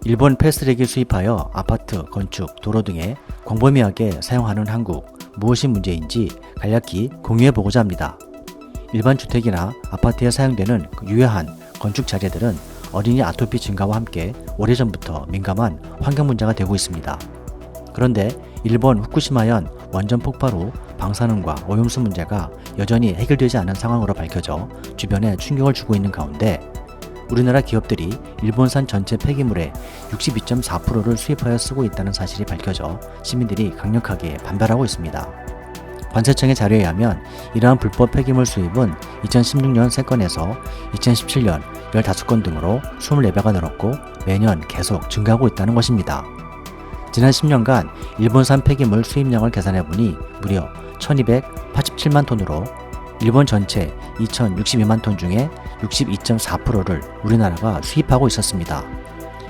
일본 폐쓰레기 수입하여 아파트, 건축, 도로 등에 광범위하게 사용하는 한국, 무엇이 문제인지 간략히 공유해보고자 합니다. 일반 주택이나 아파트에 사용되는 유해한 건축 자재들은 어린이 아토피 증가와 함께 오래전부터 민감한 환경 문제가 되고 있습니다. 그런데 일본 후쿠시마현 원전 폭발 후 방사능과 오염수 문제가 여전히 해결되지 않은 상황으로 밝혀져 주변에 충격을 주고 있는 가운데 우리나라 기업들이 일본산 전체 폐기물의 62.4%를 수입하여 쓰고 있다는 사실이 밝혀져 시민들이 강력하게 반발하고 있습니다. 관세청의 자료에 의하면 이러한 불법 폐기물 수입은 2016년 3건에서 2017년 15건 등으로 24배가 늘었고 매년 계속 증가하고 있다는 것입니다. 지난 10년간 일본산 폐기물 수입량을 계산해보니 무려 1287만 톤으로 일본 전체 2062만 톤 중에 62.4%를 우리나라가 수입하고 있었습니다.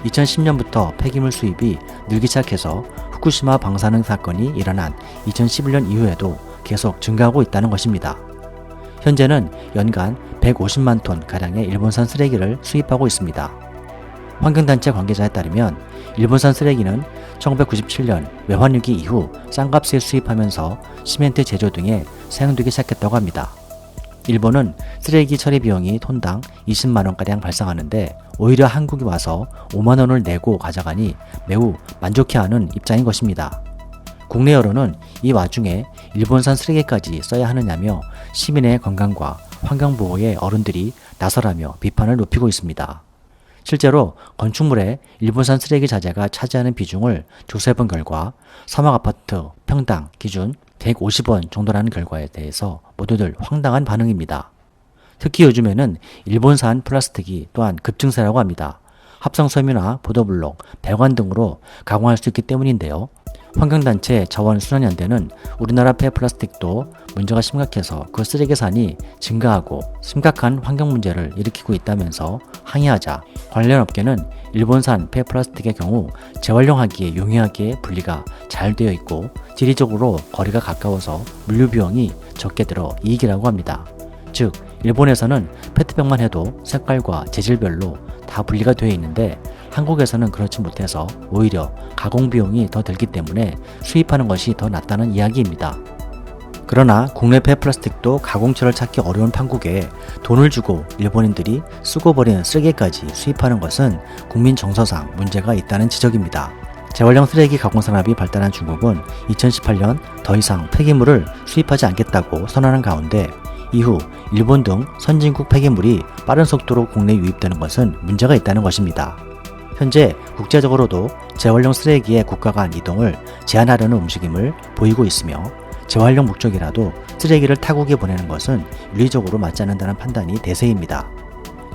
2010년부터 폐기물 수입이 늘기 시작해서 후쿠시마 방사능 사건이 일어난 2011년 이후에도 계속 증가하고 있다는 것입니다. 현재는 연간 150만 톤 가량의 일본산 쓰레기를 수입하고 있습니다. 환경단체 관계자에 따르면 일본산 쓰레기는 1997년 외환위기 이후 싼값에 수입하면서 시멘트 제조 등에 사용되기 시작했다고 합니다. 일본은 쓰레기 처리 비용이 톤당 20만원가량 발생하는데 오히려 한국에 와서 5만원을 내고 가져가니 매우 만족해하는 입장인 것입니다. 국내 여론은 이 와중에 일본산 쓰레기까지 써야 하느냐며 시민의 건강과 환경보호에 어른들이 나서라며 비판을 높이고 있습니다. 실제로 건축물에 일본산 쓰레기 자재가 차지하는 비중을 조사해본 결과 사막아파트 평당 기준 150원 정도라는 결과에 대해서 모두들 황당한 반응입니다. 특히 요즘에는 일본산 플라스틱이 또한 급증세라고 합니다. 합성섬유나 보도블록, 배관 등으로 가공할 수 있기 때문인데요. 환경단체 자원순환연대는 우리나라 폐플라스틱도 문제가 심각해서 그 쓰레기산이 증가하고 심각한 환경 문제를 일으키고 있다면서 항의하자 관련 업계는 일본산 폐플라스틱의 경우 재활용하기에 용이하게 분리가 잘 되어 있고 지리적으로 거리가 가까워서 물류 비용이 적게 들어 이익이라고 합니다. 즉 일본에서는 페트병만 해도 색깔과 재질별로 다 분리가 되어 있는데 한국에서는 그렇지 못해서 오히려 가공 비용이 더 들기 때문에 수입하는 것이 더 낫다는 이야기입니다. 그러나 국내 폐플라스틱도 가공처를 찾기 어려운 판국에 돈을 주고 일본인들이 쓰고 버리는 쓰레기까지 수입하는 것은 국민 정서상 문제가 있다는 지적입니다. 재활용 쓰레기 가공산업이 발달한 중국은 2018년 더 이상 폐기물을 수입하지 않겠다고 선언한 가운데 이후 일본 등 선진국 폐기물이 빠른 속도로 국내에 유입되는 것은 문제가 있다는 것입니다. 현재 국제적으로도 재활용 쓰레기의 국가 간 이동을 제한하려는 움직임을 보이고 있으며 재활용 목적이라도 쓰레기를 타국에 보내는 것은 윤리적으로 맞지 않는다는 판단이 대세입니다.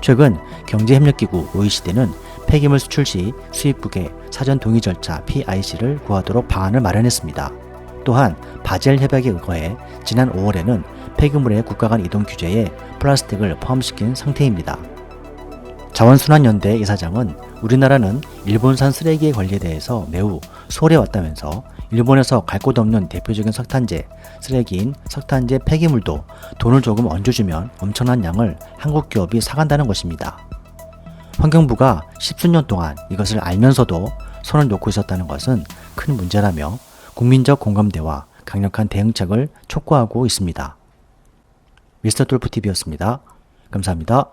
최근 경제협력기구 OECD는 폐기물 수출 시 수입국의 사전 동의 절차 PIC를 구하도록 방안을 마련했습니다. 또한 바젤 협약에 의거해 지난 5월에는 폐기물의 국가 간 이동 규제에 플라스틱을 포함시킨 상태입니다. 자원순환연대 이사장은 우리나라는 일본산 쓰레기의 관리에 대해서 매우 소홀해 왔다면서 일본에서 갈 곳 없는 대표적인 석탄재, 쓰레기인 석탄재 폐기물도 돈을 조금 얹어주면 엄청난 양을 한국 기업이 사간다는 것입니다. 환경부가 십수년 동안 이것을 알면서도 손을 놓고 있었다는 것은 큰 문제라며 국민적 공감대와 강력한 대응책을 촉구하고 있습니다. 미스터 똘프TV였습니다. 감사합니다.